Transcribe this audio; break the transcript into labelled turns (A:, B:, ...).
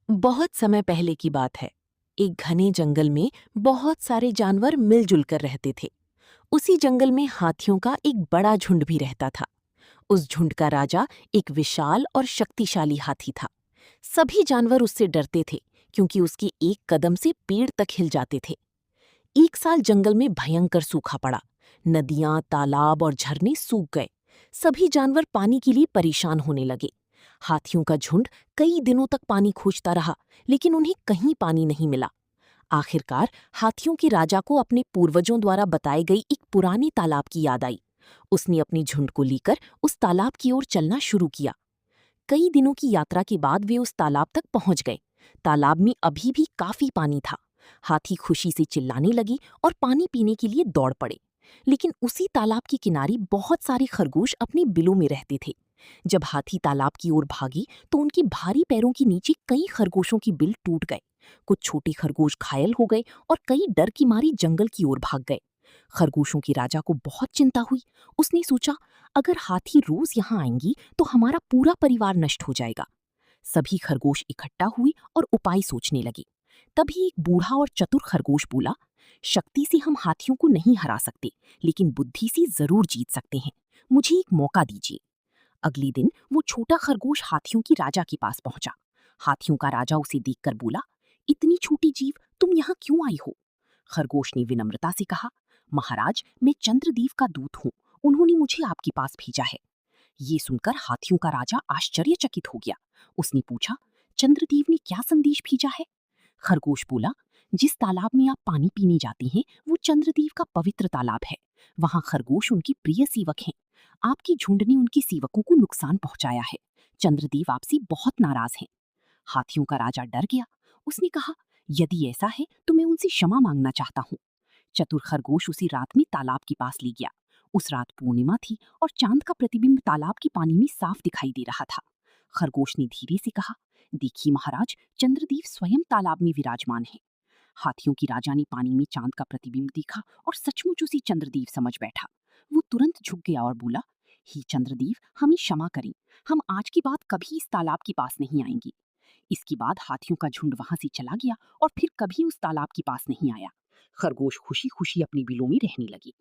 A: बहुत समय पहले की बात है। एक घने जंगल में बहुत सारे जानवर मिलजुल कर रहते थे। उसी जंगल में हाथियों का एक बड़ा झुंड भी रहता था। उस झुंड का राजा एक विशाल और शक्तिशाली हाथी था। सभी जानवर उससे डरते थे, क्योंकि उसके एक कदम से पेड़ तक हिल जाते थे। एक साल जंगल में भयंकर सूखा पड़ा। नदियां, तालाब और झरने सूख गए। सभी जानवर पानी के लिए परेशान होने लगे। हाथियों का झुंड कई दिनों तक पानी खोजता रहा, लेकिन उन्हें कहीं पानी नहीं मिला। आखिरकार हाथियों के राजा को अपने पूर्वजों द्वारा बताई गई एक पुरानी तालाब की याद आई। उसने अपनी झुंड को लेकर उस तालाब की ओर चलना शुरू किया। कई दिनों की यात्रा के बाद वे उस तालाब तक पहुंच गए। तालाब में अभी भी काफी पानी था। हाथी खुशी से चिल्लाने लगे और पानी पीने के लिए दौड़ पड़े। लेकिन उसी तालाब के किनारे बहुत सारे खरगोश अपने बिलों में रहते थे। जब हाथी तालाब की ओर भागी तो उनके भारी पैरों के नीचे कई खरगोशों की बिल टूट गए। कुछ छोटे खरगोश घायल हो गए और कई डर की मारी जंगल की ओर भाग गए। खरगोशों के राजा को बहुत चिंता हुई। उसने सोचा, अगर हाथी रोज यहाँ आएंगी तो हमारा पूरा परिवार नष्ट हो जाएगा। सभी खरगोश इकट्ठा हुए और उपाय सोचने लगे। तभी एक बूढ़ा और चतुर खरगोश बोला, शक्ति से हम हाथियों को नहीं हरा सकते, लेकिन बुद्धि से जरूर जीत सकते हैं। मुझे एक मौका दीजिए। अगले दिन वो छोटा खरगोश हाथियों की राजा के पास पहुंचा। हाथियों का राजा उसे देखकर बोला, इतनी छोटी जीव, तुम यहाँ क्यों आई हो? खरगोश ने विनम्रता से कहा, महाराज, मैं चंद्रदेव का दूत हूँ। उन्होंने मुझे आपके पास भेजा है। ये सुनकर हाथियों का राजा आश्चर्यचकित हो गया। उसने पूछा, चंद्रदेव ने क्या संदेश भेजा है? खरगोश बोला, जिस तालाब में आप पानी पीने जाती हैं वो चंद्रदेव का पवित्र तालाब है। वहां खरगोश उनके प्रिय सेवक हैं। आपकी झुंड ने उनके सेवकों को नुकसान पहुंचाया है। चंद्रदेव आपसे बहुत नाराज हैं। हाथियों का राजा डर गया। उसने कहा, यदि ऐसा है तो मैं उनसे क्षमा मांगना चाहता हूँ। चतुर खरगोश उसी रात में तालाब के पास ले गया। उस रात पूर्णिमा थी और चांद का प्रतिबिंब तालाब के पानी में साफ दिखाई दे रहा था। खरगोश ने धीरे से कहा, देखिए महाराज, चंद्रदेव स्वयं तालाब में विराजमान है। हाथियों की राजा ने पानी में चांद का प्रतिबिंब देखा और सचमुच उसी चंद्रदेव समझ बैठा। वो तुरंत झुक गया और बोला, हे चंद्रदेव, हमें क्षमा करें। हम आज के बाद कभी इस तालाब के पास नहीं आएंगे। इसके बाद हाथियों का झुंड वहां से चला गया और फिर कभी उस तालाब के पास नहीं आया। खरगोश खुशी खुशी अपनी बिलों में रहने लगे।